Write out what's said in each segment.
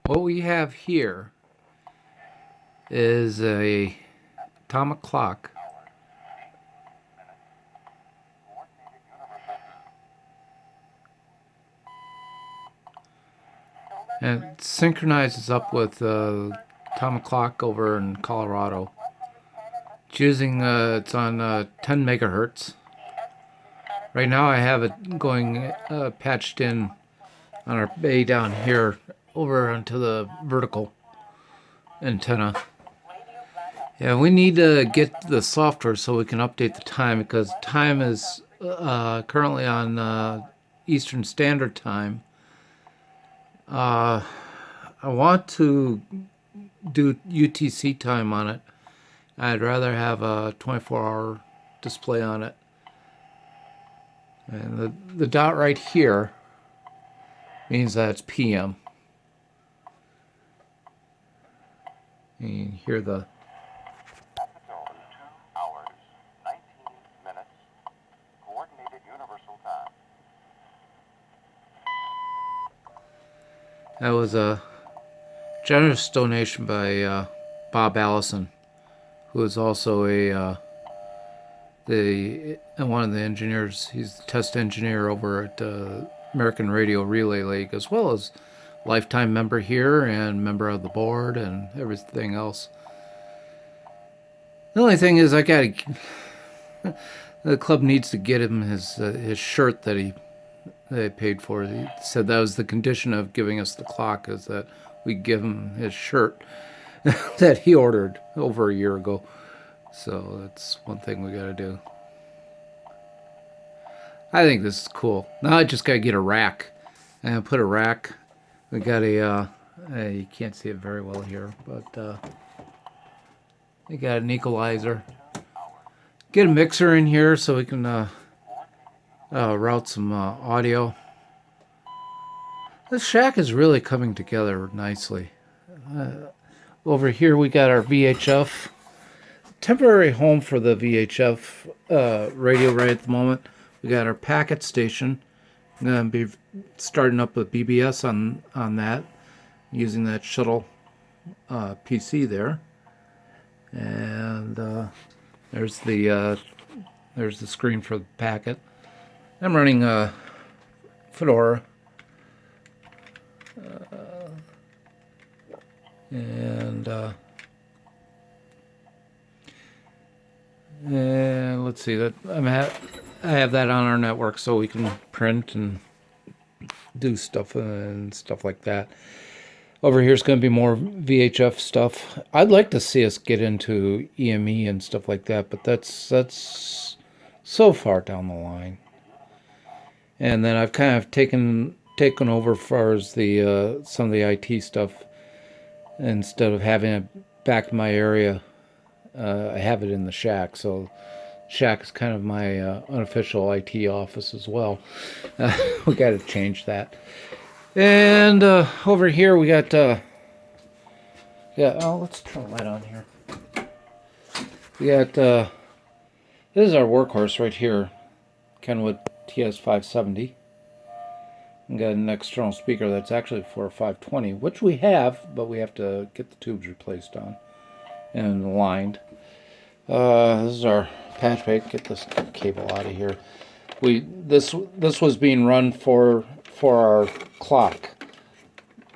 What we have here is a atomic clock. And it synchronizes up with atomic clock over in Colorado. It's using it's on 10 megahertz. Right now I have it going patched in on our bay down here over onto the vertical antenna. Yeah, we need to get the software so we can update the time, because time is currently on Eastern Standard Time. I want to do UTC time on it. I'd rather have a 24-hour display on it. And the dot right here means that it's PM. And you can hear the 2 hours, 19 minutes, coordinated universal time. That was a generous donation by Bob Allison, who is also one of the engineers. He's the test engineer over at American Radio Relay League, as well as lifetime member here and member of the board and everything else. The only thing is, the club needs to get him his shirt that they paid for. He said that was the condition of giving us the clock, is that we give him his shirt that he ordered over a year ago. So that's one thing we got to do. I think this is cool. Now I just got to get a rack. And put a rack. We got you can't see it very well here, but we got an equalizer. Get a mixer in here so we can route some audio. This shack is really coming together nicely. Over here we got our VHF. Temporary home for the VHF radio right at the moment. We got our packet station. I'm going to be starting up with BBS on that, using that shuttle PC there. And there's the screen for the packet. I'm running Fedora. And let's see, that I have that on our network so we can print and do stuff and stuff like that. Over here is going to be more VHF stuff. I'd like to see us get into EME and stuff like that, but that's so far down the line. And then I've kind of taken over as far as the some of the IT stuff. Instead of having it back in my area, I have it in the shack. So shack is kind of my unofficial IT office as well. We got to change that. And over here we got let's turn the light on here. We got this is our workhorse right here, Kenwood TS570. We got an external speaker that's actually for a 520, which we have, but we have to get the tubes replaced on and aligned. This is our patch bay. Get this cable out of here. This was being run for our clock,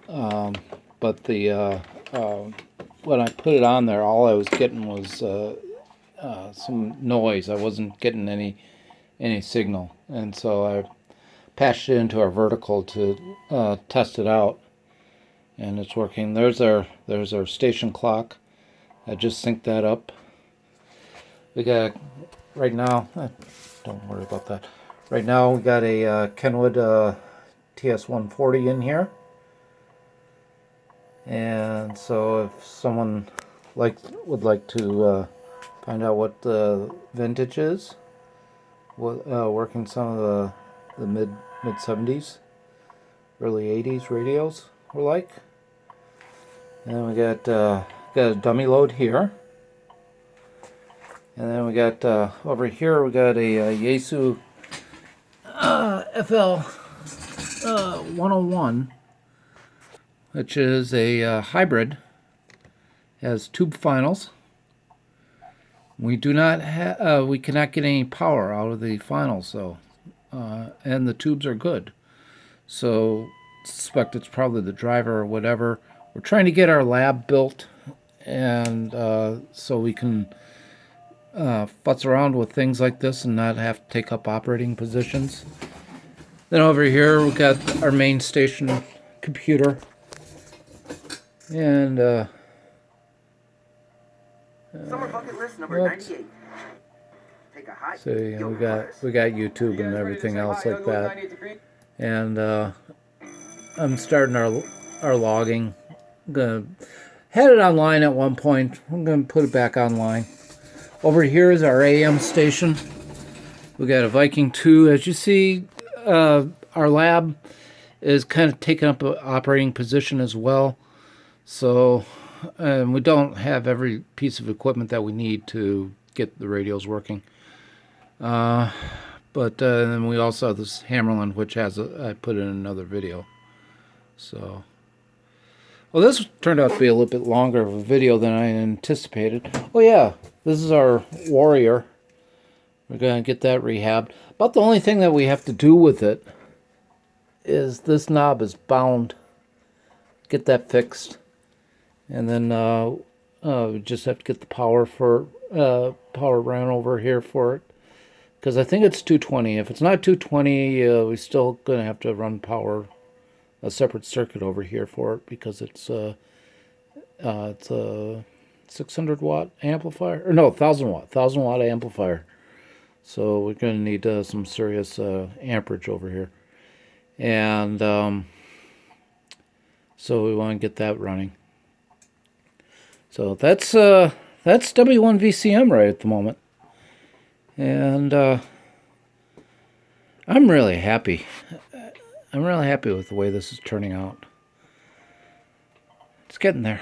but the when I put it on there, all I was getting was some noise. I wasn't getting any signal, and so I patched it into our vertical to test it out, and it's working. There's our station clock. I just synced that up. We got right now. Don't worry about that. Right now we got a Kenwood TS140 in here, and so if someone would like to find out what the vintage is, working some of the mid 70s, early 80s radios were like. And then we got a dummy load here. And then we got over here we got a Yaesu FL 101 which is a hybrid. Has tube finals. We do not we cannot get any power out of the finals though, and the tubes are good. So suspect it's probably the driver or whatever. We're trying to get our lab built, and so we can futz around with things like this and not have to take up operating positions. Then over here we've got our main station computer, and Summer bucket list number 98. Take a hike. so you know, we got YouTube and everything else like that, and I'm starting our logging. I'm gonna had it online at one point. I'm gonna put it back online. Over here is our AM station. We got a Viking 2. As you see, our lab is kind of taking up an operating position as well. So we don't have every piece of equipment that we need to get the radios working. But then we also have this Hammerland, which has I put in another video. So, well, this turned out to be a little bit longer of a video than I anticipated. Oh yeah, this is our Warrior. We're going to get that rehabbed. About the only thing that we have to do with it is this knob is bound. Get that fixed. And then we just have to get the power ran over here for it. Because I think it's 220. If it's not 220, we're still going to have to run a separate circuit over here for it, because it's a 600 watt amplifier, or no, 1000 watt amplifier. So we're going to need some serious amperage over here, and so we want to get that running. So that's W1VCM right at the moment, and I'm really happy. I'm really happy with the way this is turning out. It's getting there.